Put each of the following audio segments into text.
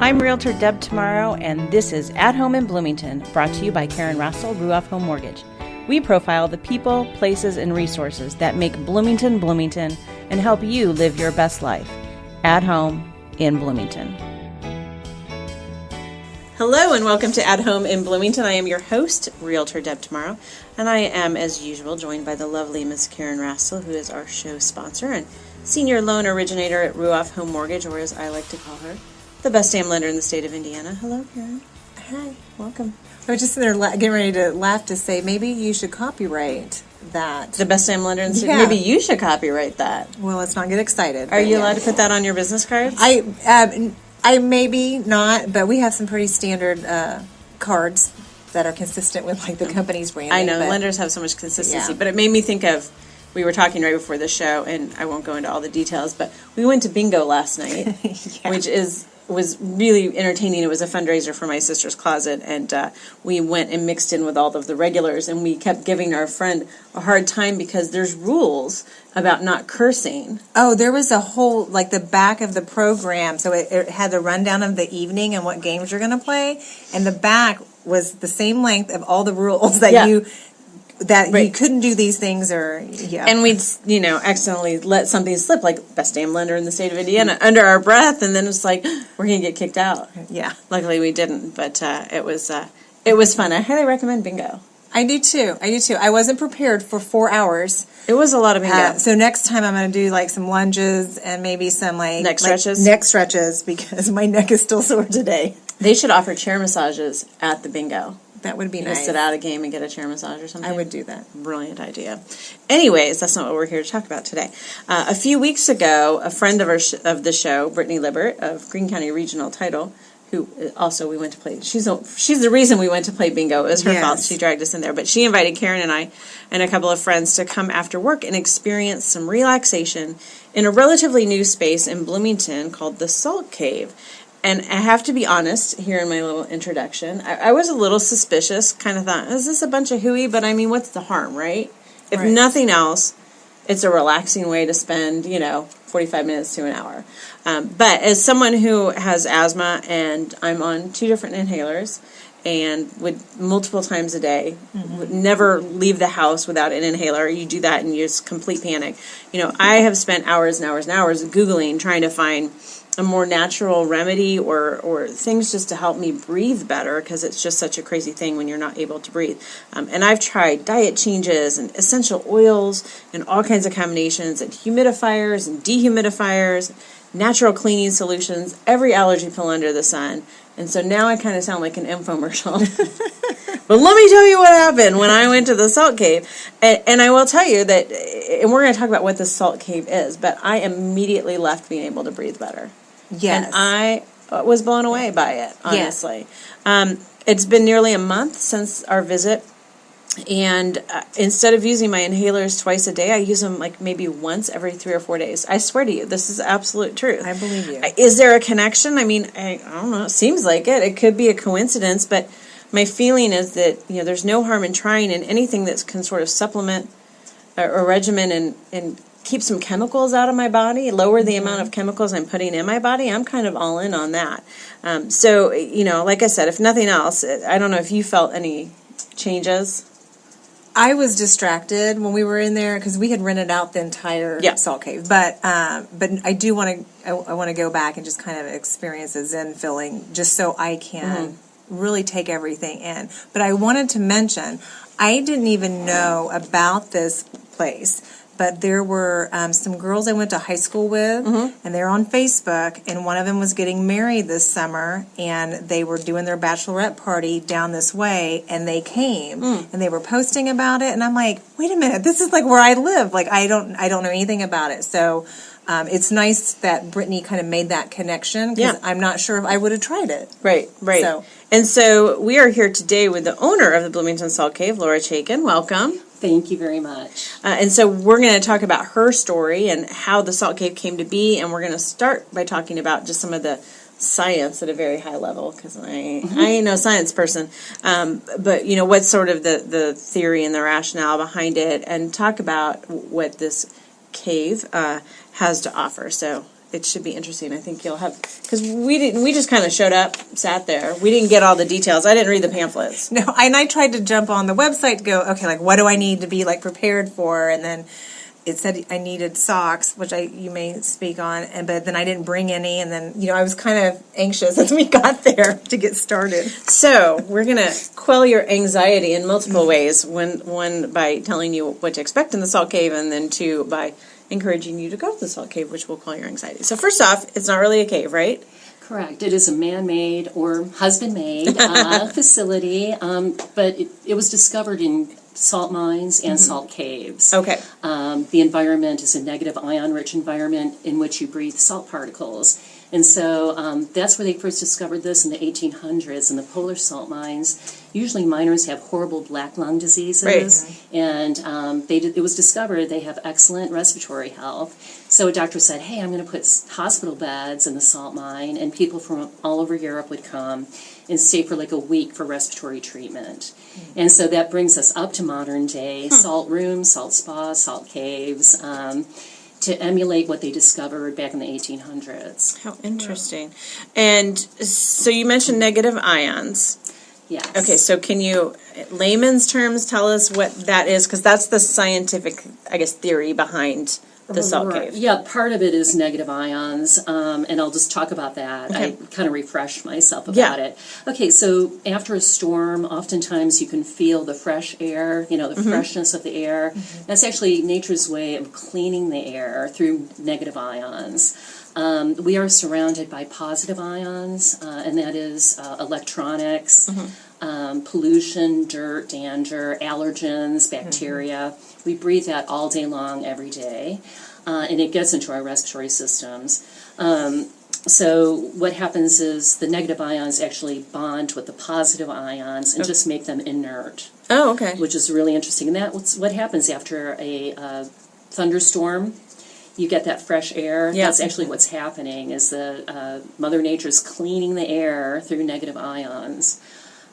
I'm Realtor Deb Tomorrow, and this is At Home in Bloomington, brought to you by Karen Russell, Ruoff Home Mortgage. We profile the people, places, and resources that make Bloomington, Bloomington, and help you live your best life. At Home in Bloomington. Hello, and welcome to At Home in Bloomington. I am your host, Realtor Deb Tomorrow, and I am, as usual, joined by the lovely Miss Karen Russell, who is our show sponsor and senior loan originator at Ruoff Home Mortgage, or as I like to call her, the best damn lender in the state of Indiana. Hello, Karen. Hi. Welcome. I was just sitting there getting ready to laugh to say, maybe you should copyright that. The best damn lender in the state. Yeah. Maybe you should copyright that. Well, let's not get excited. Are you allowed to put that on your business cards? I maybe not, but we have some pretty standard cards that are consistent with like the company's branding. I know, lenders have so much consistency, but it made me think of, we were talking right before the show, and I won't go into all the details, but we went to bingo last night, which was really entertaining. It was a fundraiser for my sister's closet, and we went and mixed in with all of the regulars, and we kept giving our friend a hard time because there's rules about not cursing. Oh, there was a whole, like the back of the program, so it had the rundown of the evening and what games you're going to play, and the back was the same length of all the rules that you couldn't do these things, and we'd accidentally let something slip, like best damn lender in the state of Indiana, under our breath, and then it's like we're gonna get kicked out. Yeah, luckily we didn't, but it was fun. I highly recommend bingo. I do too. I wasn't prepared for 4 hours. It was a lot of bingo. So next time I'm going to do like some lunges and maybe some neck stretches. Neck stretches, because my neck is still sore today. They should offer chair massages at the bingo. That would be you nice. Sit out a game and get a chair massage or something. I would do that. Brilliant idea. Anyways, that's not what we're here to talk about today. A few weeks ago, a friend of of the show, Brittany Libbert of Greene County Regional Title, who also we went to play. She's the reason we went to play bingo. It was her fault. She dragged us in there. But she invited Karen and I and a couple of friends to come after work and experience some relaxation in a relatively new space in Bloomington called the Salt Cave. And I have to be honest here in my little introduction. I was a little suspicious, kind of thought, is this a bunch of hooey? But I mean, what's the harm, right? If nothing else, it's a relaxing way to spend, 45 minutes to an hour. But as someone who has asthma, and I'm on 2 different inhalers, and would multiple times a day, would never leave the house without an inhaler. You do that and you just complete panic. I have spent hours and hours and hours Googling, trying to find a more natural remedy or things just to help me breathe better, because it's just such a crazy thing when you're not able to breathe. And I've tried diet changes and essential oils and all kinds of combinations and humidifiers and dehumidifiers, natural cleaning solutions, every allergy pill under the sun. And so now I kind of sound like an infomercial. But let me tell you what happened when I went to the Salt Cave. And I will tell you that, and we're going to talk about what the Salt Cave is, but I immediately left being able to breathe better. Yes. And I was blown away by it, honestly. It's been nearly a month since our visit. And instead of using my inhalers twice a day, I use them like maybe once every 3 or 4 days. I swear to you, this is absolute truth. I believe you. Is there a connection? I mean, I don't know. It seems like it. It could be a coincidence, but my feeling is that there's no harm in trying, and anything that can sort of supplement or regimen and keep some chemicals out of my body, lower the amount of chemicals I'm putting in my body. I'm kind of all in on that. So like I said, if nothing else, I don't know if you felt any changes. I was distracted when we were in there because we had rented out the entire Salt Cave. But I do want to go back and just kind of experience a Zen feeling, just so I can really take everything in. But I wanted to mention, I didn't even know about this place. But there were some girls I went to high school with, and they're on Facebook, and one of them was getting married this summer, and they were doing their bachelorette party down this way, and they came, and they were posting about it, and I'm like, wait a minute, this is like where I live. Like, I don't know anything about it. So it's nice that Brittany kind of made that connection, because I'm not sure if I would have tried it. Right. So we are here today with the owner of the Bloomington Salt Cave, Laura Chaiken. Welcome. Thank you very much. And so we're going to talk about her story and how the Salt Cave came to be, and we're going to start by talking about just some of the science at a very high level, because I ain't no science person. But, what's sort of the theory and the rationale behind it, and talk about what this cave has to offer. So it should be interesting. I think you'll have, because we just kind of showed up, sat there. We didn't get all the details. I didn't read the pamphlets. No, and I tried to jump on the website to go, okay, like, what do I need to be, like, prepared for? And then it said I needed socks, which you may speak on, but then I didn't bring any, and then, I was kind of anxious as we got there to get started. So we're going to quell your anxiety in multiple ways. One, by telling you what to expect in the Salt Cave, and then two, by encouraging you to go to the Salt Cave, which will quell your anxiety. So first off, it's not really a cave, right? Correct. It is a man-made or husband-made facility, but it was discovered in salt mines and salt caves. Okay. The environment is a negative ion-rich environment in which you breathe salt particles. And so that's where they first discovered this in the 1800s in the polar salt mines. Usually miners have horrible black lung diseases, right. And it was discovered they have excellent respiratory health. So a doctor said, hey, I'm going to put hospital beds in the salt mine, and people from all over Europe would come and stay for like a week for respiratory treatment. And so that brings us up to modern day salt rooms, salt spas, salt caves, to emulate what they discovered back in the 1800s. How interesting. And so you mentioned negative ions. Yes. Okay, so can you, layman's terms, tell us what that is? Because that's the scientific, I guess, theory behind the salt cave. Yeah, part of it is negative ions, and I'll just talk about that. Okay. I kind of refresh myself about it. Okay, so after a storm, oftentimes you can feel the fresh air, the freshness of the air. That's actually nature's way of cleaning the air through negative ions. We are surrounded by positive ions, and that is electronics, pollution, dirt, danger, allergens, bacteria. We breathe that all day long, every day, and it gets into our respiratory systems. So what happens is the negative ions actually bond with the positive ions and just make them inert. Oh, okay. Which is really interesting. And that's what happens after a thunderstorm. You get that fresh air. Yeah. That's actually what's happening, is the Mother Nature's cleaning the air through negative ions.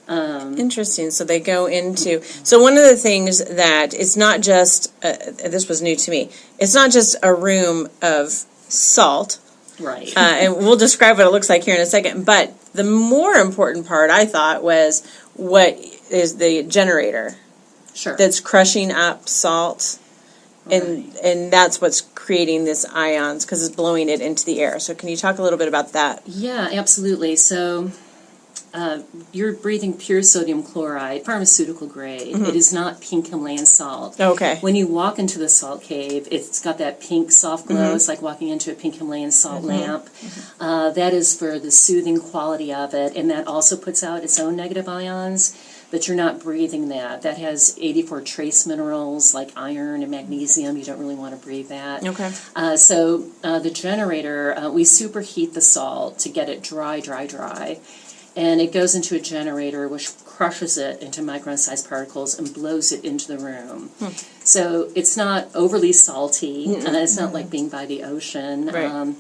Interesting. So they go into, so one of the things that it's not just, this was new to me, it's not just a room of salt. Right. And we'll describe what it looks like here in a second. But the more important part, I thought, was what is the generator. Sure. That's crushing up salt. And that's what's creating this ions, because it's blowing it into the air. So can you talk a little bit about that? Yeah, absolutely. So you're breathing pure sodium chloride, pharmaceutical grade. It is not pink Himalayan salt. Okay. When you walk into the salt cave, it's got that pink soft glow. It's like walking into a pink Himalayan salt lamp. That is for the soothing quality of it, and that also puts out its own negative ions. But you're not breathing that. That has 84 trace minerals like iron and magnesium. You don't really want to breathe that. Okay. So the generator, we superheat the salt to get it dry. And it goes into a generator which crushes it into micron-sized particles and blows it into the room. So it's not overly salty. It's not like being by the ocean. Right.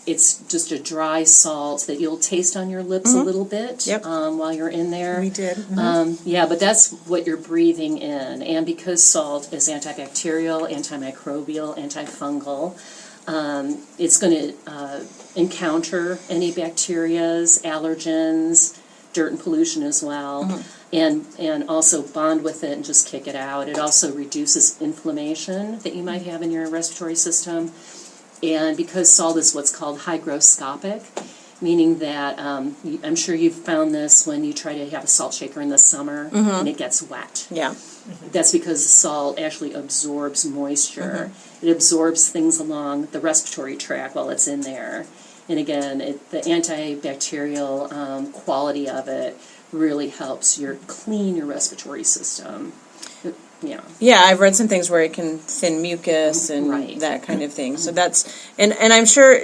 It's just a dry salt that you'll taste on your lips a little bit while you're in there. We did. Yeah, but that's what you're breathing in. And because salt is antibacterial, antimicrobial, antifungal, it's going to encounter any bacterias, allergens, dirt and pollution as well, and also bond with it and just kick it out. It also reduces inflammation that you might have in your respiratory system. And because salt is what's called hygroscopic, meaning that I'm sure you've found this when you try to have a salt shaker in the summer and it gets wet. Yeah. That's because the salt actually absorbs moisture. It absorbs things along the respiratory tract while it's in there. And again, the antibacterial quality of it really helps clean your respiratory system. Yeah. Yeah, I've read some things where it can thin mucus and that kind of thing. So that's, and I'm sure,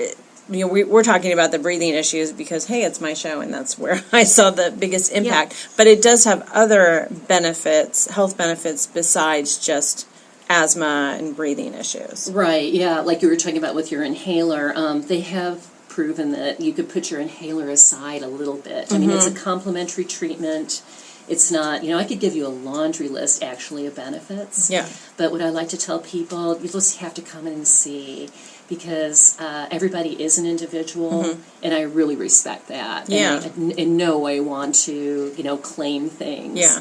we're talking about the breathing issues because, hey, it's my show and that's where I saw the biggest impact. Yeah. But it does have other benefits, health benefits, besides just asthma and breathing issues. Right, yeah, like you were talking about with your inhaler, they have proven that you could put your inhaler aside a little bit. I mean, it's a complementary treatment. It's not, I could give you a laundry list, actually, of benefits. Yeah. But what I like to tell people, you just have to come in and see. because everybody is an individual, and I really respect that. Yeah. And I in no way want to, claim things. Yeah.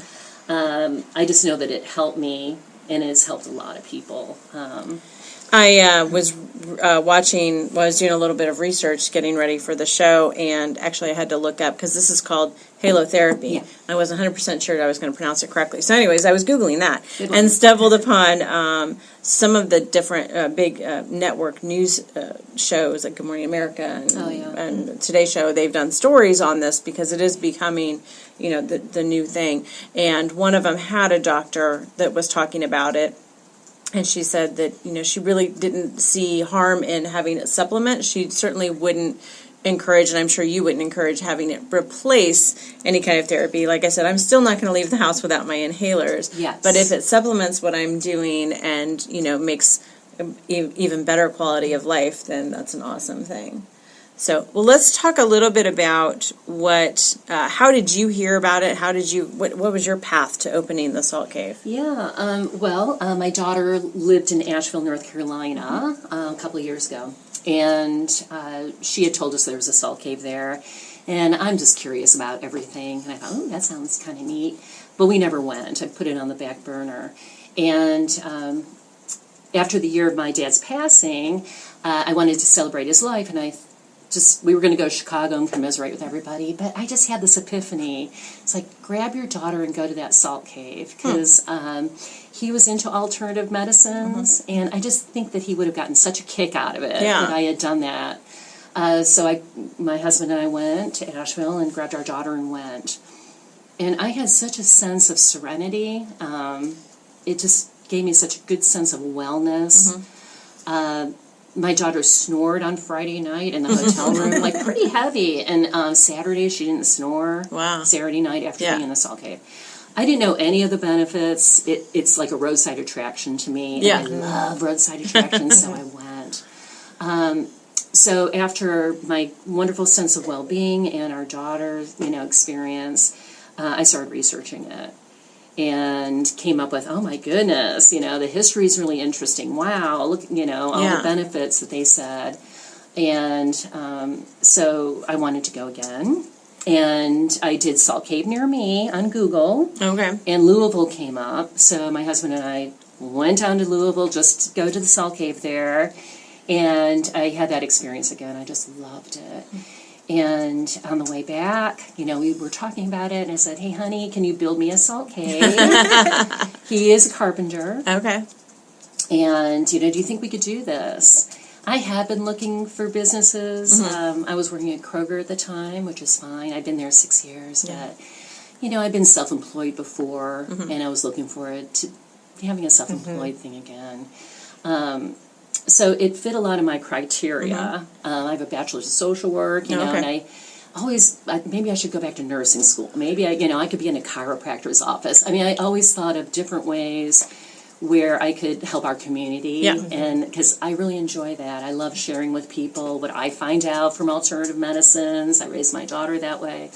I just know that it helped me, and it's helped a lot of people. I was watching, well, I was doing a little bit of research getting ready for the show, and actually I had to look up, because this is called halotherapy. Yeah. I wasn't 100% sure that I was going to pronounce it correctly. So anyways, I was Googling that and stumbled upon some of the different big network news shows, like Good Morning America and Today Show. They've done stories on this because it is becoming, the new thing. And one of them had a doctor that was talking about it. And she said that, she really didn't see harm in having a supplement. She certainly wouldn't encourage, and I'm sure you wouldn't encourage, having it replace any kind of therapy. Like I said, I'm still not going to leave the house without my inhalers. Yes. But if it supplements what I'm doing and, makes even better quality of life, then that's an awesome thing. So, well, let's talk a little bit about how did you hear about it? What was your path to opening the Salt Cave? Yeah, my daughter lived in Asheville, North Carolina, a couple of years ago, and she had told us there was a salt cave there, and I'm just curious about everything, and I thought, that sounds kind of neat, but we never went. I put it on the back burner, and after the year of my dad's passing, I wanted to celebrate his life, and we were going to go to Chicago and commiserate with everybody, but I just had this epiphany. It's like, grab your daughter and go to that salt cave, because he was into alternative medicines, and I just think that he would have gotten such a kick out of it that I had done that. So my husband and I went to Asheville and grabbed our daughter and went. And I had such a sense of serenity. It just gave me such a good sense of wellness. My daughter snored on Friday night in the hotel room, like pretty heavy. And Saturday she didn't snore. Wow. Saturday night after being in the Salt Cave. I didn't know any of the benefits. It's like a roadside attraction to me. Yeah. And I love roadside attractions, so I went. So after my wonderful sense of well-being and our daughter's, experience, I started researching it. And came up with, oh my goodness, the history is really interesting. Wow, look, all the benefits that they said. And so I wanted to go again. And I did Salt Cave near me on Google. Okay. And Louisville came up. So my husband and I went down to Louisville just to go to the Salt Cave there. And I had that experience again. I just loved it. And on the way back, we were talking about it, and I said, hey, honey, can you build me a salt cave? He is a carpenter. Okay. And, do you think we could do this? I have been looking for businesses. I was working at Kroger at the time, which is fine. I've been there 6 years. Yeah. But, I've been self-employed before, and I was looking forward to having a self-employed thing again. So it fit a lot of my criteria. I have a bachelor's of social work, and I always, maybe I should go back to nursing school. Maybe I could be in a chiropractor's office. I mean, I always thought of different ways where I could help our community, and because I really enjoy that. I love sharing with people what I find out from alternative medicines. I raised my daughter that way.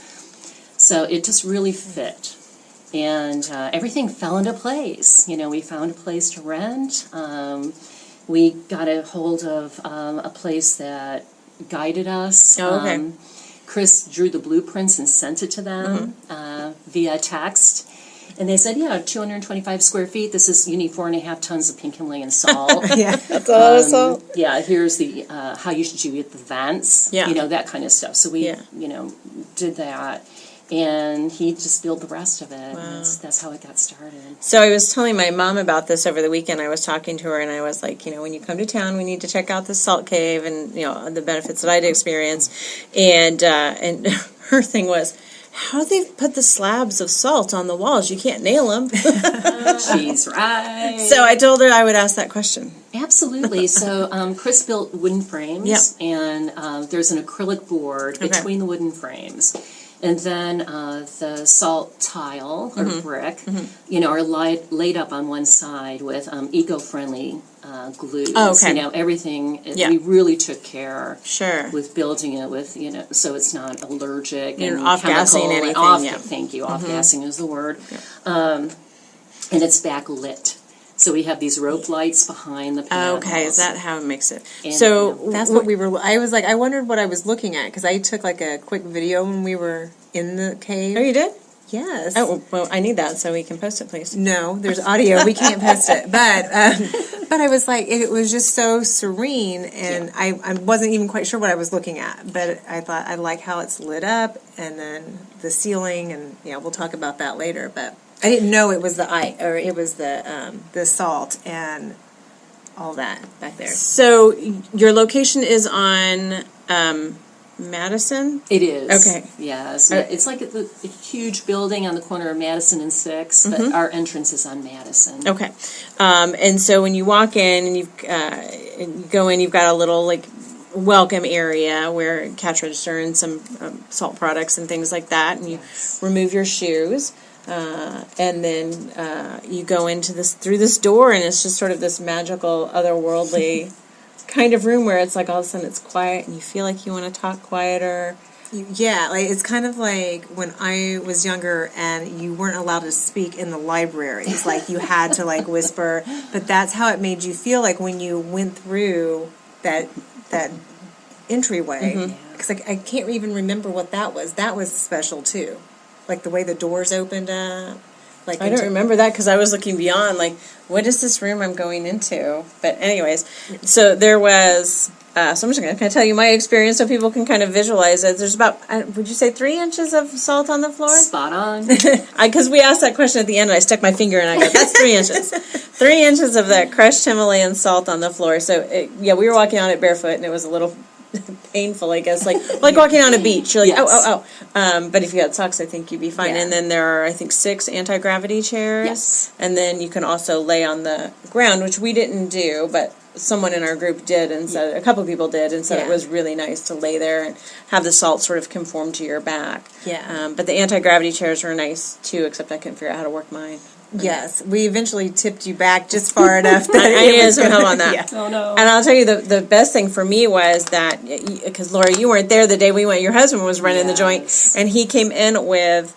So it just really fit. And everything fell into place. We found a place to rent. We got a hold of a place that guided us. Oh, okay. Chris drew the blueprints and sent it to them via text. And they said, 225 square feet. You need 4.5 tons of pink Himalayan salt. That's a lot of salt. Here's the how you should do it, the vents. That kind of stuff. So we, did that. And he just built the rest of it. Wow. And that's how it got started. So I was telling my mom about this over the weekend. I was talking to her, and I was like, when you come to town, we need to check out the Salt Cave and, the benefits that I'd experienced. And her thing was, how they put the slabs of salt on the walls? You can't nail them. She's right. So I told her I would ask that question. Absolutely. So Chris built wooden frames, and there's an acrylic board between the wooden frames. And then the salt tile or brick, are laid up on one side with eco-friendly glues. Oh, okay. Everything. We really took care. Sure. With building it with so it's not allergic and off-gassing anything. Thank you. Off-gassing is the word. And it's backlit. So we have these rope lights behind the panels. Okay, is that how it makes it? And, so that's what we were. I was like, I wondered what I was looking at because I took like a quick video when we were in the cave. Oh, you did? Yes. Oh, well, I need that so we can post it, please. No, there's audio. We can't post it. But I was like, it was just so serene, and I wasn't even quite sure what I was looking at. But I thought I like how it's lit up, and then the ceiling, and we'll talk about that later. But I didn't know it was the salt and all that back there. So your location is on Madison? It is. Okay. Yes. It's like a huge building on the corner of Madison and 6th, but our entrance is on Madison. Okay. And so when you walk in and you go in, you've got a little like welcome area where cash register and some salt products and things like that, and you remove your shoes. And then you go into through this door, and it's just sort of this magical, otherworldly kind of room where it's like all of a sudden it's quiet, and you feel like you want to talk quieter. Yeah, like it's kind of like when I was younger and you weren't allowed to speak in the libraries, like you had to like whisper. But that's how it made you feel like when you went through that entryway. Because I can't even remember what that was. That was special too. Like the way the doors opened up. Like I don't remember that because I was looking beyond, like, what is this room I'm going into? But anyways, so there was, so I'm just going to tell you my experience so people can kind of visualize it. There's about, would you say 3 inches of salt on the floor? Spot on. Because we asked that question at the end, and I stuck my finger and I go, that's 3 inches. 3 inches of that crushed Himalayan salt on the floor. So, we were walking on it barefoot, and it was a little painful, I guess, like walking on a beach. You're like, but if you had socks, I think you'd be fine. And then there are, I think, 6 anti-gravity chairs. Yes. And then you can also lay on the ground, which we didn't do, but someone in our group did, and said a couple of people did, and said it was really nice to lay there and have the salt sort of conform to your back. But the anti-gravity chairs were nice too, except I couldn't figure out how to work mine. Yes, we eventually tipped you back just far enough that I needed some help on that. Oh no! And I'll tell you, the best thing for me was that, because Laura, you weren't there the day we went. Your husband was running the joint, and he came in with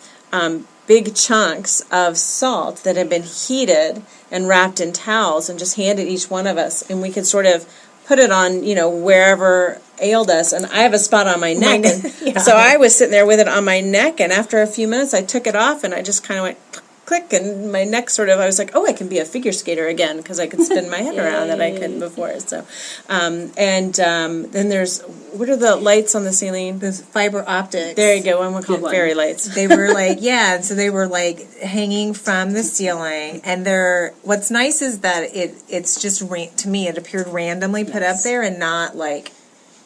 big chunks of salt that had been heated and wrapped in towels, and just handed each one of us, and we could sort of put it on, wherever ailed us. And I have a spot on my neck, and so I was sitting there with it on my neck, and after a few minutes, I took it off, and I just kind of went click, and my neck sort of, I was like, oh, I can be a figure skater again, because I could spin my head around that I couldn't before. So, then there's, what are the lights on the ceiling? Those fiber optics. There you go. I'm called fairy lights. They were like, so they were like hanging from the ceiling, and what's nice is that it's just, to me, it appeared randomly put up there and not like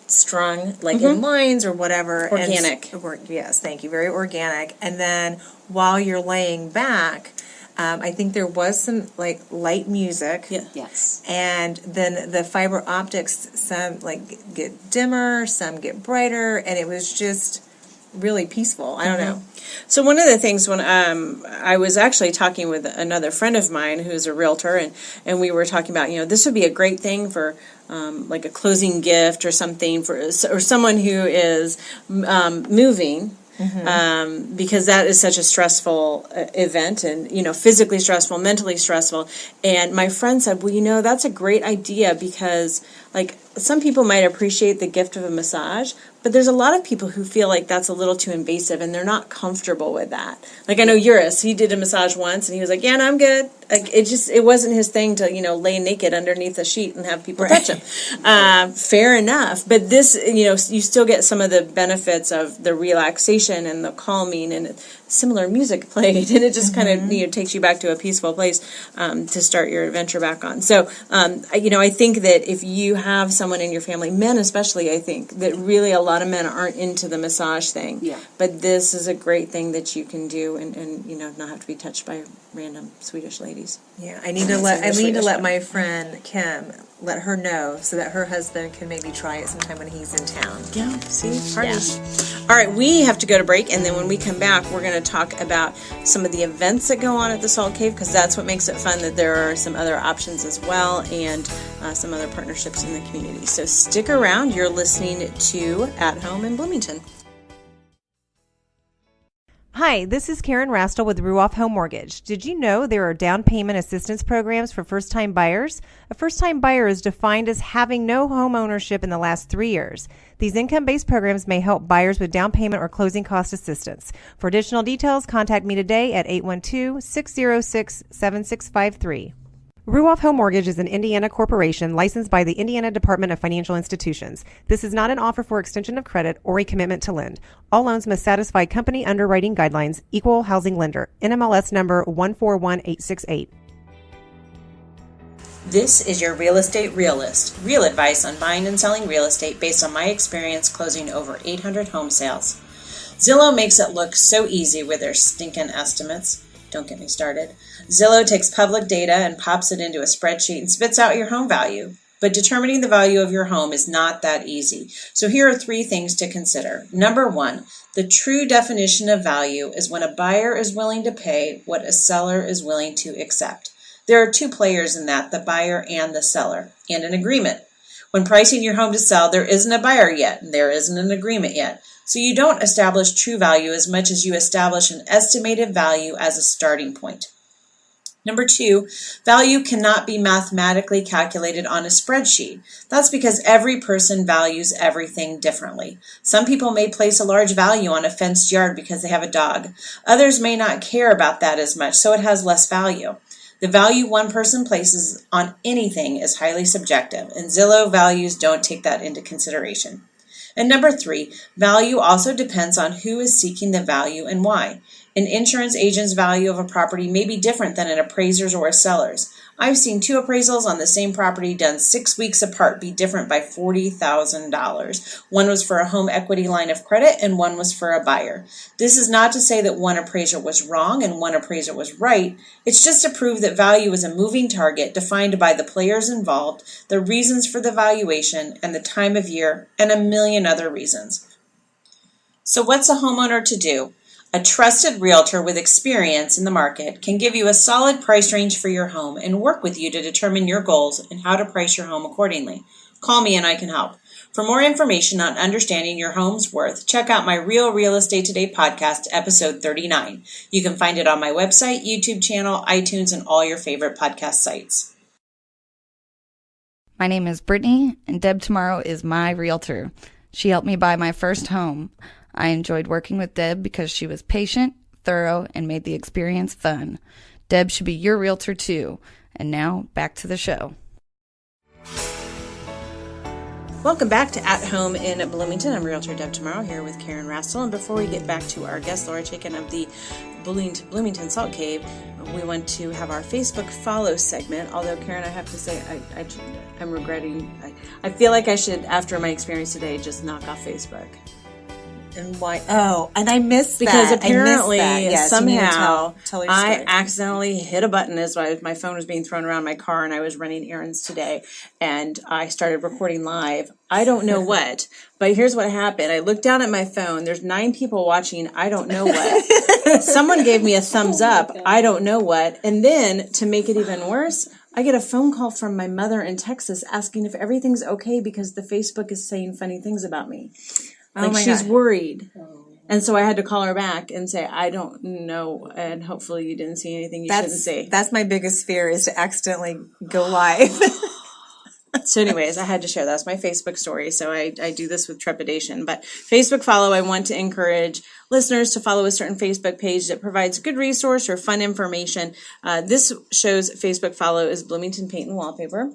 strung like in lines or whatever. Organic. Yes, thank you. Very organic. And then while you're laying back, I think there was some like light music. Yeah. Yes. And then the fiber optics, some like get dimmer, some get brighter, and it was just really peaceful. I don't know. So one of the things when I was actually talking with another friend of mine who's a realtor, and we were talking about, this would be a great thing for like a closing gift or something or someone who is moving. Because that is such a stressful event, and physically stressful, mentally stressful. And my friend said, well, that's a great idea, because like some people might appreciate the gift of a massage, but there's a lot of people who feel like that's a little too invasive, and they're not comfortable with that. Like I know Eurus, he did a massage once, and he was like, yeah, no, I'm good. Like it wasn't his thing to lay naked underneath a sheet and have people touch him. Fair enough, but this you still get some of the benefits of the relaxation and the calming, and similar music played, and it just kind of takes you back to a peaceful place to start your adventure back on. So I think that if you have someone in your family, men especially, I think that really a lot of men aren't into the massage thing. Yeah. But this is a great thing that you can do, and not have to be touched by random Swedish ladies. Yeah, I need to let my friend Kim let her know so that her husband can maybe try it sometime when he's in town. Yeah, see, parties. Yeah. All right, we have to go to break, and then when we come back, we're going to talk about some of the events that go on at the Salt Cave, because that's what makes it fun, that there are some other options as well, and some other partnerships in the community. So stick around. You're listening to At Home in Bloomington. Hi, this is Karen Rastel with Ruoff Home Mortgage. Did you know there are down payment assistance programs for first-time buyers? A first-time buyer is defined as having no home ownership in the last 3 years. These income-based programs may help buyers with down payment or closing cost assistance. For additional details, contact me today at 812-606-7653. Ruoff Home Mortgage is an Indiana corporation licensed by the Indiana Department of Financial Institutions. This is not an offer for extension of credit or a commitment to lend. All loans must satisfy company underwriting guidelines. Equal housing lender. NMLS number 141868. This is your Real Estate Realist. Real advice on buying and selling real estate based on my experience closing over 800 home sales. Zillow makes it look so easy with their stinking estimates. Don't get me started. Zillow takes public data and pops it into a spreadsheet and spits out your home value. But determining the value of your home is not that easy. So here are 3 things to consider. Number 1, the true definition of value is when a buyer is willing to pay what a seller is willing to accept. There are 2 players in that, the buyer and the seller, and an agreement. When pricing your home to sell, there isn't a buyer yet, and there isn't an agreement yet. So you don't establish true value as much as you establish an estimated value as a starting point. Number 2, value cannot be mathematically calculated on a spreadsheet. That's because every person values everything differently. Some people may place a large value on a fenced yard because they have a dog. Others may not care about that as much, so it has less value. The value one person places on anything is highly subjective, and Zillow values don't take that into consideration. And number 3, value also depends on who is seeking the value and why. An insurance agent's value of a property may be different than an appraiser's or a seller's. I've seen 2 appraisals on the same property done 6 weeks apart be different by $40,000. One was for a home equity line of credit and one was for a buyer. This is not to say that one appraiser was wrong and one appraiser was right. It's just to prove that value is a moving target defined by the players involved, the reasons for the valuation, and the time of year, and a million other reasons. So what's a homeowner to do? A trusted realtor with experience in the market can give you a solid price range for your home and work with you to determine your goals and how to price your home accordingly. Call me and I can help. For more information on understanding your home's worth, check out my Real Estate Today podcast, episode 39. You can find it on my website, YouTube channel, iTunes, and all your favorite podcast sites. My name is Brittany, and Deb Tomorrow is my realtor. She helped me buy my first home. I enjoyed working with Deb because she was patient, thorough, and made the experience fun. Deb should be your realtor too. And now, back to the show. Welcome back to At Home in Bloomington. I'm Realtor Deb Tomorrow here with Karen Rastel. And before we get back to our guest, Laura Chaiken of the Bloomington Salt Cave, we want to have our Facebook follow segment. Although, Karen, I have to say, I'm regretting. I feel like I should, after my experience today, just knock off Facebook. And why? Oh, and I missed that. Because apparently, Yes, somehow, tell I accidentally hit a button as my phone was being thrown around my car, and I was running errands today, and I started recording live. I don't know what, but here's what happened. I looked down at my phone. There's 9 people watching. I don't know what. Someone gave me a thumbs up. I don't know what. And then, to make it even worse, I get a phone call from my mother in Texas asking if everything's okay because the Facebook is saying funny things about me. Like she's worried. And so I had to call her back and say, I don't know, and hopefully you didn't see anything you shouldn't see. That's my biggest fear, is to accidentally go live. So anyways, I had to share. That's my Facebook story, so I do this with trepidation. But Facebook follow, I want to encourage listeners to follow a certain Facebook page that provides good resource or fun information. This show's Facebook follow is Bloomington Paint and Wallpaper.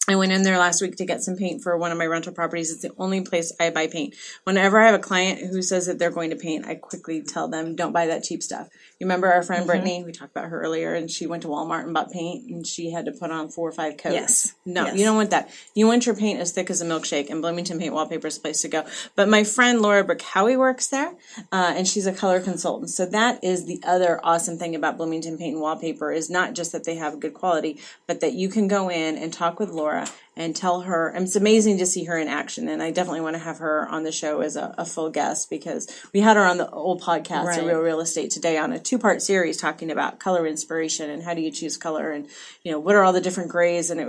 I went in there last week to get some paint for one of my rental properties. It's the only place I buy paint. Whenever I have a client who says that they're going to paint, I quickly tell them, don't buy that cheap stuff. You remember our friend Brittany? We talked about her earlier, and she went to Walmart and bought paint, and she had to put on 4 or 5 coats. Yes. No, you don't want that. You want your paint as thick as a milkshake, and Bloomington Paint Wallpaper is the place to go. But my friend Laura Chaiken works there, and she's a color consultant. So that is the other awesome thing about Bloomington Paint and Wallpaper, is not just that they have good quality, but that you can go in and talk with Laura and tell her. And it's amazing to see her in action, and I definitely want to have her on the show as a full guest, because we had her on the old podcast, Right. A Real Estate Today, on a 2-part series talking about color inspiration and how do you choose color, and what are all the different grays. And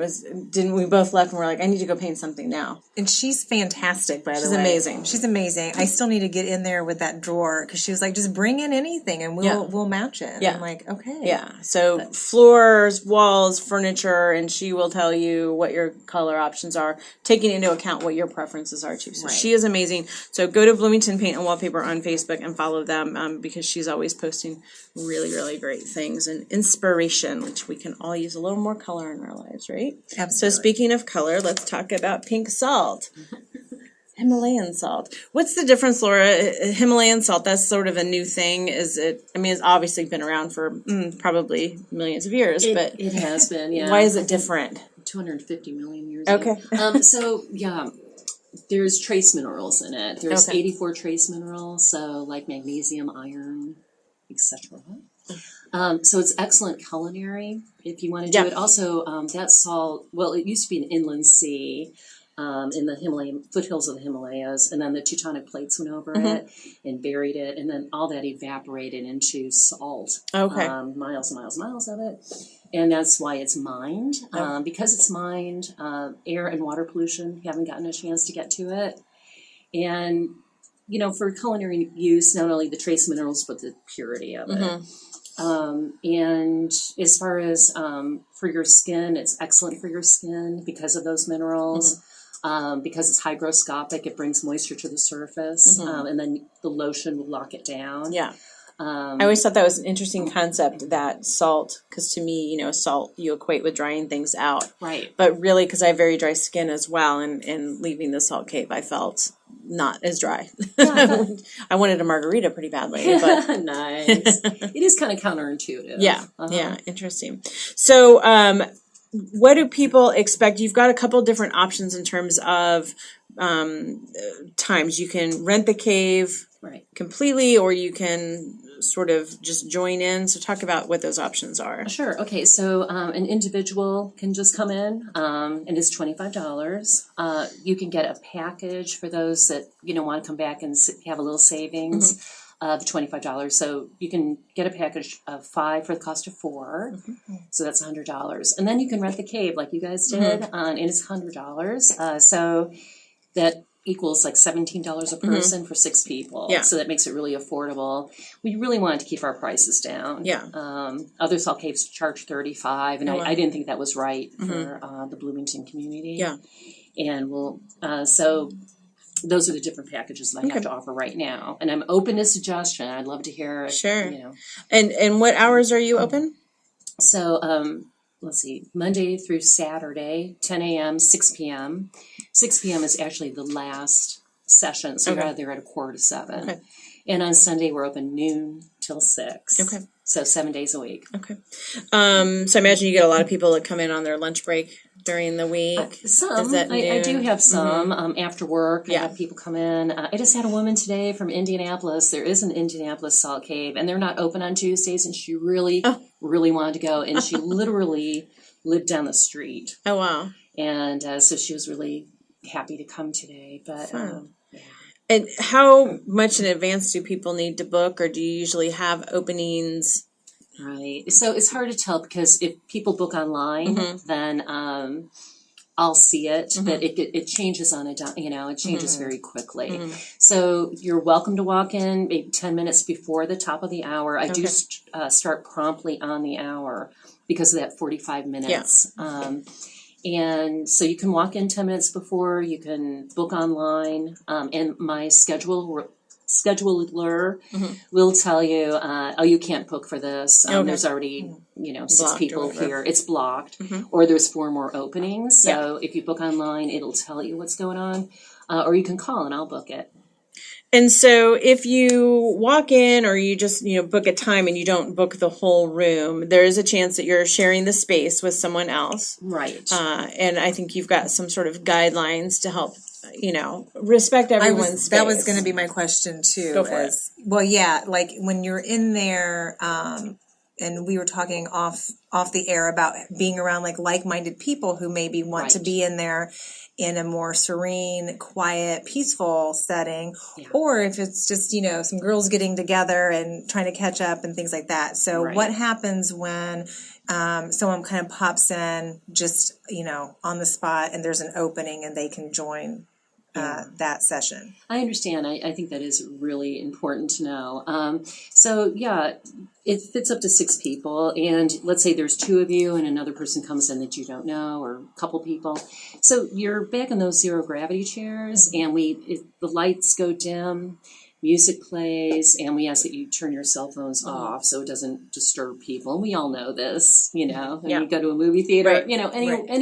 we both left and we're like, I need to go paint something now. And she's fantastic, by the way. She's amazing. She's amazing. I still need to get in there with that drawer, because she was like, just bring in anything and we'll match it. Yeah. I'm like, okay. Yeah. So floors, walls, furniture, and she will tell you what your color options are, taking into account what your preferences are too. So she is amazing. So go to Bloomington Paint and Wallpaper on Facebook and follow them, because she's always posting really, really great things and inspiration, which we can all use a little more color in our lives, right? Absolutely. So speaking of color, let's talk about pink salt. Himalayan salt. What's the difference, Laura? Himalayan salt, that's sort of a new thing. Is it? I mean, it's obviously been around for probably millions of years, but it has been, yeah. Why is it different? 250 million years Okay. ago. So, yeah, there's trace minerals in it. There's 84 trace minerals, so like magnesium, iron, etc. So it's excellent culinary if you want to do it. Also, that salt, well, it used to be an inland sea in the Himalayan foothills of the Himalayas, and then the tectonic plates went over it and buried it, and then all that evaporated into salt. Okay. Miles and miles and miles of it. And that's why it's mined. Because it's mined, air and water pollution haven't gotten a chance to get to it. And, for culinary use, not only the trace minerals, but the purity of it. And as far as for your skin, it's excellent for your skin because of those minerals. Because it's hygroscopic, it brings moisture to the surface, and then the lotion will lock it down. Yeah. I always thought that was an interesting concept, that salt, because to me, salt you equate with drying things out. Right. But really, because I have very dry skin as well, and leaving the salt cave, I felt not as dry. Yeah. I wanted a margarita pretty badly. But nice. It is kind of counterintuitive. Yeah. Yeah. Interesting. So, what do people expect? You've got a couple different options in terms of times. You can rent the cave completely, or you can sort of just join in. So talk about what those options are. Sure. Okay. So an individual can just come in, and it's $25. You can get a package for those that want to come back and have a little savings. Of $25. So you can get a package of 5 for the cost of 4. So that's $100. And then you can rent the cave like you guys did, and it's $100. So that equals like $17 a person for 6 people. Yeah. So that makes it really affordable. We really wanted to keep our prices down. Yeah. Other salt caves charge $35, and I didn't think that was right for the Bloomington community. Yeah. And so those are the different packages that I have to offer right now. And I'm open to suggestion. I'd love to hear. Sure. And what hours are you open? So, let's see, Monday through Saturday, 10 a.m., 6 p.m. 6 p.m. is actually the last session. So you're out there at 6:45. Okay. And on Sunday, we're open noon till 6. Okay. So 7 days a week. Okay. So I imagine you get a lot of people that come in on their lunch break during the week. Some. I do have some after work. I have people come in. I just had a woman today from Indianapolis. There is an Indianapolis Salt Cave, and they're not open on Tuesdays, and she really wanted to go, and she literally lived down the street. Oh, wow. And so she was really happy to come today. But and how much in advance do people need to book, or do you usually have openings? Right. So it's hard to tell, because if people book online, then I'll see it, but it changes on it changes very quickly. So you're welcome to walk in maybe 10 minutes before the top of the hour. I do start promptly on the hour because of that 45 minutes. Yeah. And so you can walk in 10 minutes before, you can book online, and my scheduler will tell you, you can't book for this. There's already, 6 people here. It's blocked, or there's 4 more openings. So if you book online, it'll tell you what's going on, or you can call and I'll book it. And so if you walk in, or you just, book a time and you don't book the whole room, there is a chance that you're sharing the space with someone else. Right. And I think you've got some sort of guidelines to help, respect everyone's space. That was going to be my question too. Go for it. Well, yeah, like when you're in there, and we were talking off the air about being around like-minded people who maybe want to be in there in a more serene, quiet, peaceful setting, or if it's just, some girls getting together and trying to catch up and things like that. So what happens when someone kind of pops in just, on the spot and there's an opening and they can join that session? I understand. I think that is really important to know. It fits up to 6 people, and let's say there's 2 of you and another person comes in that you don't know, or a couple people. So you're back in those zero gravity chairs, and the lights go dim, music plays, and we ask that you turn your cell phones off so it doesn't disturb people. And we all know this, when you go to a movie theater, any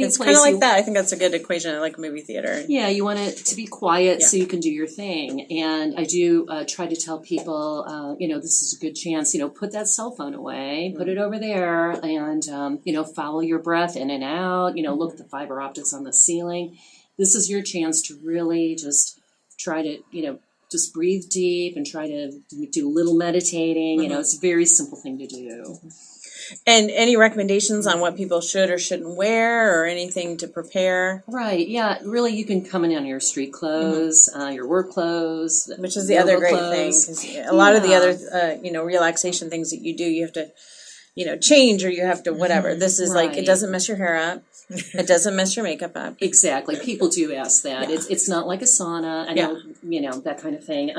it's place. Kind of like that. I think that's a good equation. I like a movie theater. Yeah, you want it to be quiet so you can do your thing. And I do try to tell people, this is a good chance, put that cell phone away, put it over there, and, follow your breath in and out, look at the fiber optics on the ceiling. This is your chance to really just try to, just breathe deep and try to do a little meditating. It's a very simple thing to do. And any recommendations on what people should or shouldn't wear, or anything to prepare? Right, yeah. Really, you can come in on your street clothes, your work clothes. Which is the other great thing. 'Cause a lot of the other, relaxation things that you do, you have to, change, or you have to whatever. This is it doesn't mess your hair up. It doesn't mess your makeup up. Exactly. People do ask that. Yeah. It's not like a sauna. I know, that kind of thing.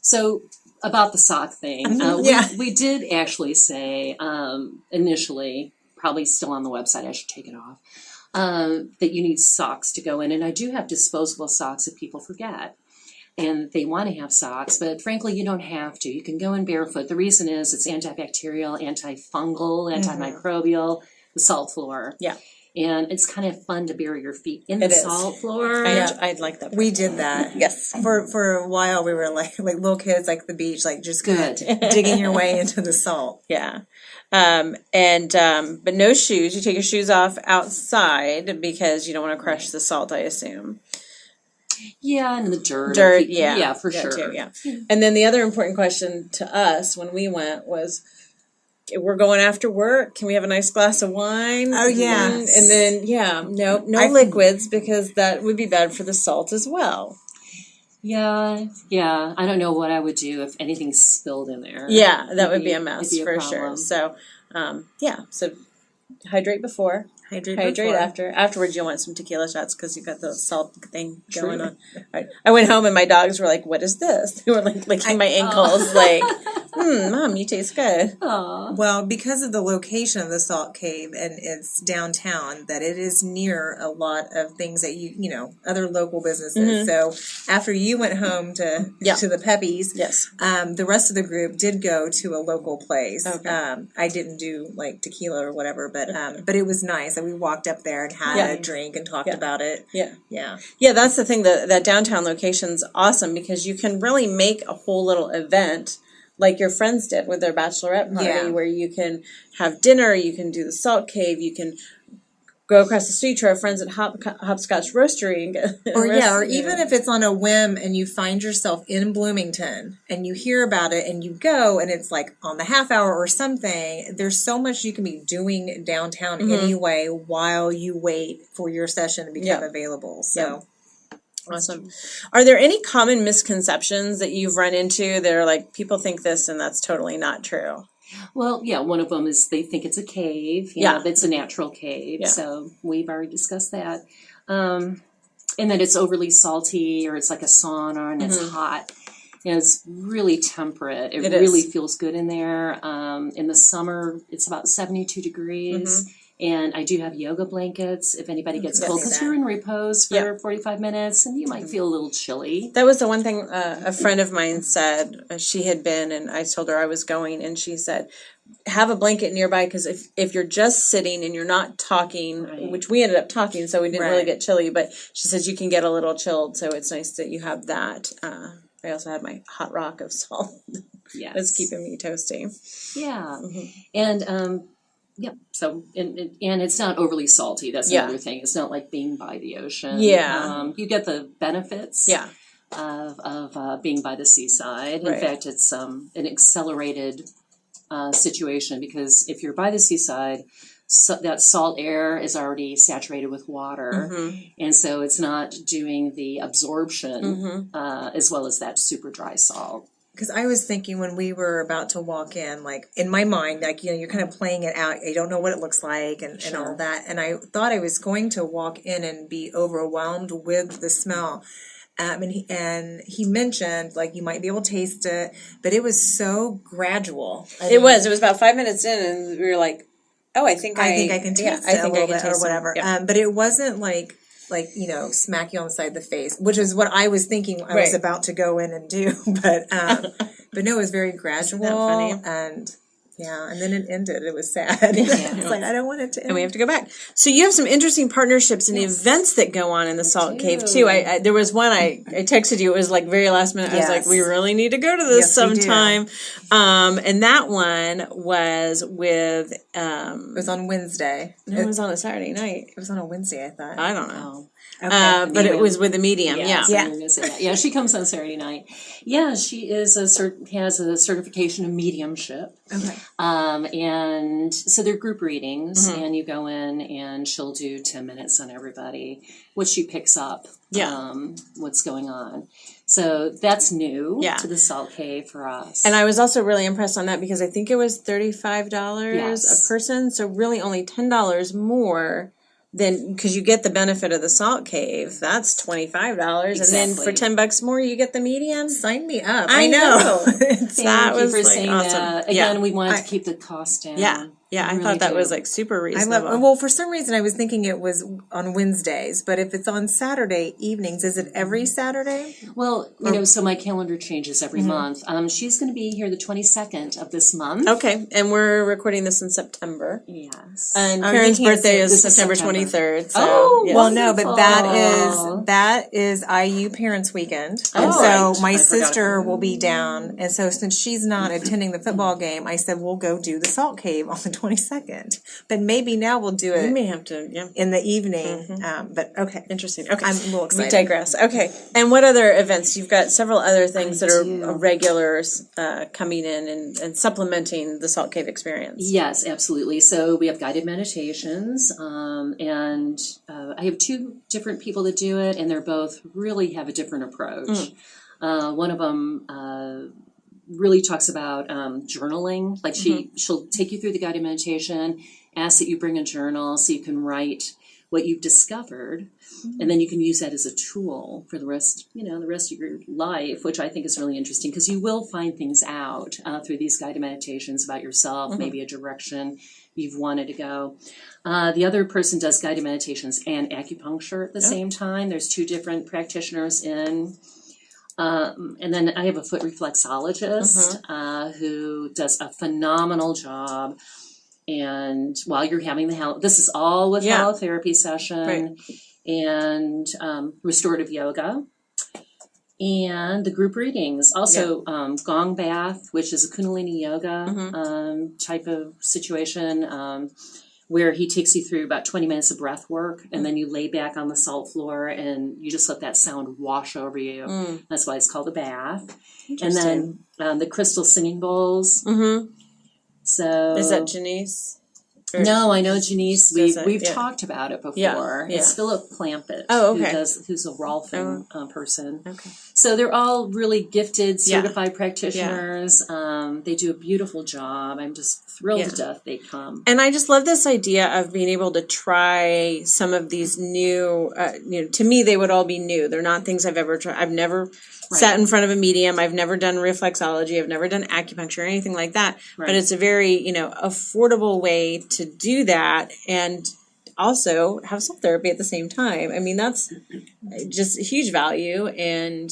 So about the sock thing, we did actually say initially, probably still on the website, I should take it off, that you need socks to go in. And I do have disposable socks if people forget. And they want to have socks, but frankly, you don't have to. You can go in barefoot. The reason is it's antibacterial, antifungal, antimicrobial, the salt floor. Yeah. And it's kind of fun to bury your feet in the salt floor. I'd like that. We did that. Yes. For a while, we were like little kids, like the beach, just good digging your way into the salt. Yeah. But no shoes. You take your shoes off outside because you don't want to crush the salt, I assume. Yeah, and the dirt. Yeah, for sure. Too, yeah. And then the other important question to us when we went was, we're going after work. Can we have a nice glass of wine? Oh, yeah. And then, no liquids, because that would be bad for the salt as well. Yeah. I don't know what I would do if anything spilled in there. Yeah, that would be a mess for sure. So, so hydrate before. Hydrate after. Afterwards, you'll want some tequila shots because you've got the salt thing going on. I went home and my dogs were like, "What is this?" They were like licking my ankles, Mom, you taste good. Aww. Well, because of the location of the Salt Cave and it's downtown, that it is near a lot of things that other local businesses. So after you went home to the Peppies, the rest of the group did go to a local place. Okay. I didn't do tequila or whatever, but it was nice. And we walked up there and had a drink and talked about it. Yeah. That's the thing. That downtown location's awesome because you can really make a whole little event like your friends did with their bachelorette party, where you can have dinner, you can do the Salt Cave, you can go across the street to our friends at Hopscotch Roastery and get or even if it's on a whim and you find yourself in Bloomington and you hear about it and you go and it's on the half hour or something. There's so much you can be doing downtown anyway while you wait for your session to become available. So. Awesome. Are there any common misconceptions that you've run into that are people think this and that's totally not true? Well, one of them is they think it's a cave. It's a natural cave. Yeah. So we've already discussed that. And that it's overly salty or it's like a sauna and it's hot. It's really temperate. It really feels good in there. In the summer, it's about 72 degrees. And I do have yoga blankets if anybody gets cold, because you're in repose for 45 minutes and you might feel a little chilly. That was the one thing a friend of mine said. She had been, and I told her I was going, and she said, have a blanket nearby, because if you're just sitting and you're not talking, which we ended up talking, so we didn't really get chilly, but she says you can get a little chilled, so it's nice that you have that. I also had my hot rock of salt. Yes. It's keeping me toasty. Yeah. And, so, and it's not overly salty. That's another thing. It's not like being by the ocean. Yeah. You get the benefits of being by the seaside. In fact, it's an accelerated situation, because if you're by the seaside, that salt air is already saturated with water, and so it's not doing the absorption as well as that super dry salt. Because I was thinking when we were about to walk in, like in my mind, like, you know, you're kind of playing it out. You don't know what it looks like and all that. And I thought I was going to walk in and be overwhelmed with the smell. And he mentioned, like, you might be able to taste it, but it was so gradual. It was about 5 minutes in, and we were like, oh, I think I can taste it a little bit or whatever. Yeah. But it wasn't like, you know, smack you on the side of the face, which is what I was thinking I was about to go in and do. But no, it was very gradual. Isn't that funny? And yeah, and then it ended. It was sad. It's like, I don't want it to end. And we have to go back. So you have some interesting partnerships and events that go on in the Salt Cave, too. I there was one, I texted you. It was like very last minute. I was like, we really need to go to this sometime. And that one was with... it was on Wednesday. No, it was on a Saturday night. It was on a Wednesday, I thought. I don't know. Okay. But it was with a medium, Yeah, she comes on Saturday night. Yeah, she is has a certification of mediumship. Okay. And so they're group readings, and you go in and she'll do 10 minutes on everybody, which she picks up what's going on. So that's new to the Salt Cave for us. And I was also really impressed on that because I think it was $35 a person, so really only $10 more. Then, because you get the benefit of the Salt Cave, that's $25, and then for $10 more, you get the medium. Sign me up! I know. Thank you for saying awesome. that. Again, we wanted to keep the cost down. Yeah, I really thought that was like super reasonable. Well, for some reason, I was thinking it was on Wednesdays, but if it's on Saturday evenings, is it every Saturday? Well, you know, so my calendar changes every month. She's going to be here the 22nd of this month. Okay, and we're recording this in September. Yes. And Karen's birthday is September 23rd. So, well, no, but that is IU Parents Weekend, and so my sister will be down, and so since she's not attending the football game, I said we'll go do the Salt Cave on the 22nd, but maybe now we'll do it. You may have to, in the evening. But okay, interesting. Okay, I'm a little excited. We digress. Okay, and what other events? You've got several other things that are regulars coming in and supplementing the Salt Cave experience. Yes, absolutely. So we have guided meditations, and I have two different people that do it, and they're both really have a different approach. One of them really talks about journaling. Like she'll take you through the guided meditation, ask that you bring a journal so you can write what you've discovered, and then you can use that as a tool for the rest of your life, which I think is really interesting because you will find things out through these guided meditations about yourself, maybe a direction you've wanted to go. The other person does guided meditations and acupuncture at the same time. There's two different practitioners in. And then I have a foot reflexologist who does a phenomenal job. And while you're having this is all with halotherapy session and restorative yoga and the group readings. Also, gong bath, which is a kundalini yoga type of situation. Where he takes you through about 20 minutes of breath work, and then you lay back on the salt floor, and you just let that sound wash over you. That's why it's called a bath. And then the crystal singing bowls. So is that Janice? No, I know Janice. We've talked about it before. It's Philip Clampett. Oh, okay. Who's a Rolfing person. Okay. So they're all really gifted, certified practitioners. They do a beautiful job. I'm just thrilled to death they come. And I just love this idea of being able to try some of these new. To me, they would all be new. They're not things I've ever tried. I've never sat in front of a medium. I've never done reflexology. I've never done acupuncture or anything like that. Right. But it's a very, affordable way to do that and also have salt therapy at the same time. I mean, that's just a huge value and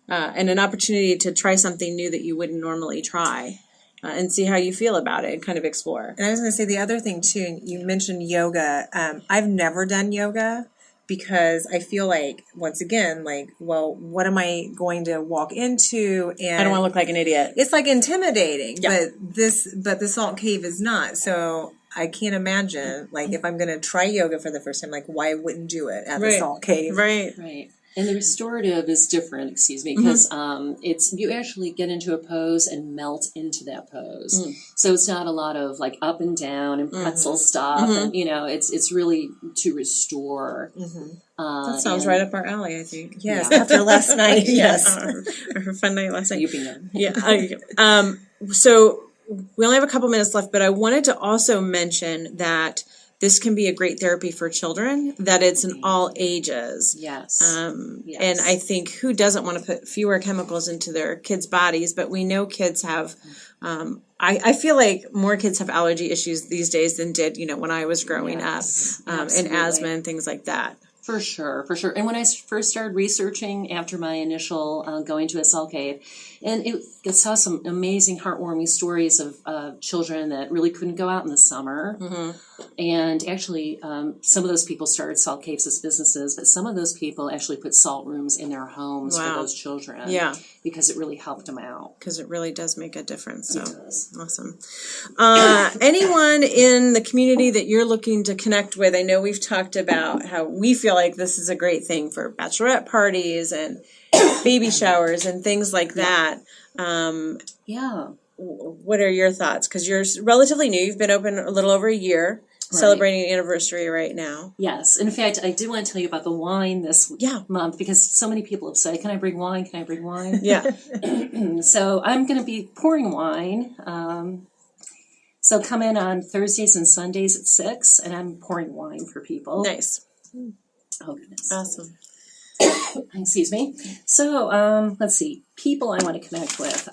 an opportunity to try something new that you wouldn't normally try and see how you feel about it and kind of explore. And I was going to say the other thing too, you mentioned yoga. I've never done yoga. Because I feel like, once again, what am I going to walk into? And I don't want to look like an idiot. It's like intimidating, but the Salt Cave is not. So I can't imagine, if I'm going to try yoga for the first time, why I wouldn't do it at the Salt Cave. Right. And the restorative is different, because it's you actually get into a pose and melt into that pose. So it's not a lot of like up and down and pretzel stuff, and it's really to restore. That sounds right up our alley, I think. Yes, after last night. Yes, our fun night last night. You've been there. Yeah. So we only have a couple minutes left, but I wanted to also mention that this can be a great therapy for children, that it's in all ages. Yes. Yes. And I think who doesn't want to put fewer chemicals into their kids' bodies, but we know kids have, I feel like more kids have allergy issues these days than did, when I was growing up, and asthma and things like that. For sure. And when I first started researching after my initial going to a salt cave, and I saw some amazing, heartwarming stories of children that really couldn't go out in the summer. And actually, some of those people started salt caves as businesses, but some of those people actually put salt rooms in their homes for those children. Yeah. Because it really helped them out. Because it really does make a difference. So. It does. Awesome. Anyone in the community that you're looking to connect with? I know we've talked about how we feel like this is a great thing for bachelorette parties and baby showers and things like that. What are your thoughts? Because you're relatively new. You've been open a little over a year. Right. Celebrating an anniversary right now. Yes. In fact, I did want to tell you about the wine this month, because so many people have said, can I bring wine? Can I bring wine? Yeah. So I'm going to be pouring wine. So come in on Thursdays and Sundays at 6, and I'm pouring wine for people. Nice. Oh, goodness. Awesome. Excuse me. So let's see. People I want to connect with.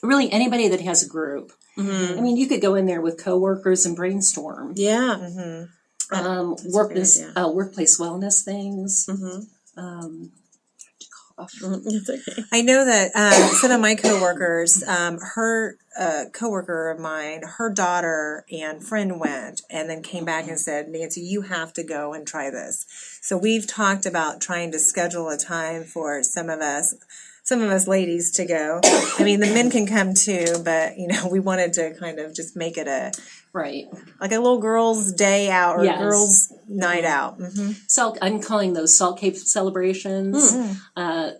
Really anybody that has a group. I mean, you could go in there with coworkers and brainstorm. Yeah. Workplace wellness things. I know that some of my coworkers, her coworker of mine, her daughter and friend went and then came back and said, Nancy, you have to go and try this. So we've talked about trying to schedule a time for some of us ladies to go. I mean, the men can come too, but we wanted to kind of just make it like a little girls' day out or girls' night out. So I'm calling those salt cave celebrations.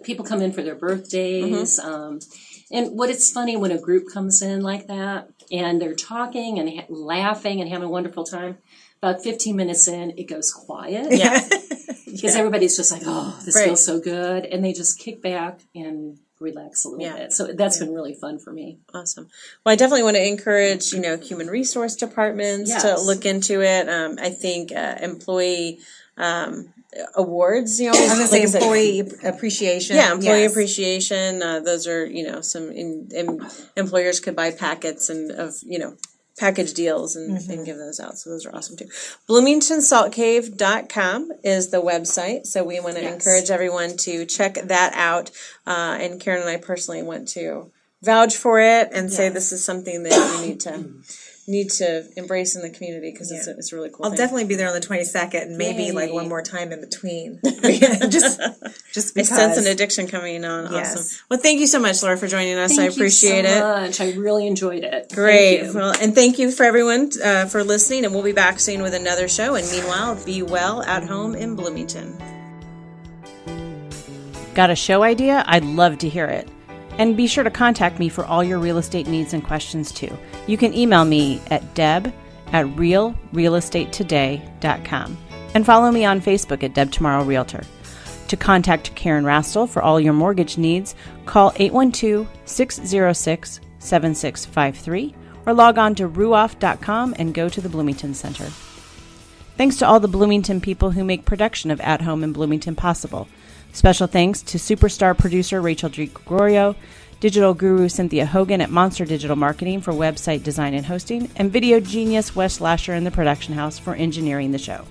People come in for their birthdays. And it's funny when a group comes in like that and they're talking and laughing and having a wonderful time. About 15 minutes in, it goes quiet. Yeah. Because everybody's just like, oh, this feels so good. And they just kick back and relax a little bit. So that's been really fun for me. Awesome. Well, I definitely want to encourage, human resource departments to look into it. I think employee awards, I was going to say employee appreciation. Yeah, employee appreciation. Those are, some employers could buy packets of package deals and give those out. So those are awesome too. bloomingtonsaltcave.com is the website. So we want to encourage everyone to check that out. And Karen and I personally want to vouch for it and say this is something that you need to embrace in the community because it's a really cool I'll thing. definitely be there on the 22nd and maybe one more time in between. just because. I sense an addiction coming on. Yes. Awesome. Well, thank you so much, Laura, for joining us. I appreciate it. Thank you so much. I really enjoyed it. Great. Well, and thank you for everyone for listening, and we'll be back soon with another show. And meanwhile, be well at home in Bloomington. Got a show idea? I'd love to hear it. And be sure to contact me for all your real estate needs and questions, too. You can email me at deb@realrealestatetoday.com and follow me on Facebook at Deb Tomorrow Realtor. To contact Karen Rastel for all your mortgage needs, call 812-606-7653 or log on to ruoff.com and go to the Bloomington Center. Thanks to all the Bloomington people who make production of At Home in Bloomington possible. Special thanks to superstar producer Rachel G. Gregorio, digital guru Cynthia Hogan at Monster Digital Marketing for website design and hosting, and video genius Wes Lasher in the production house for engineering the show.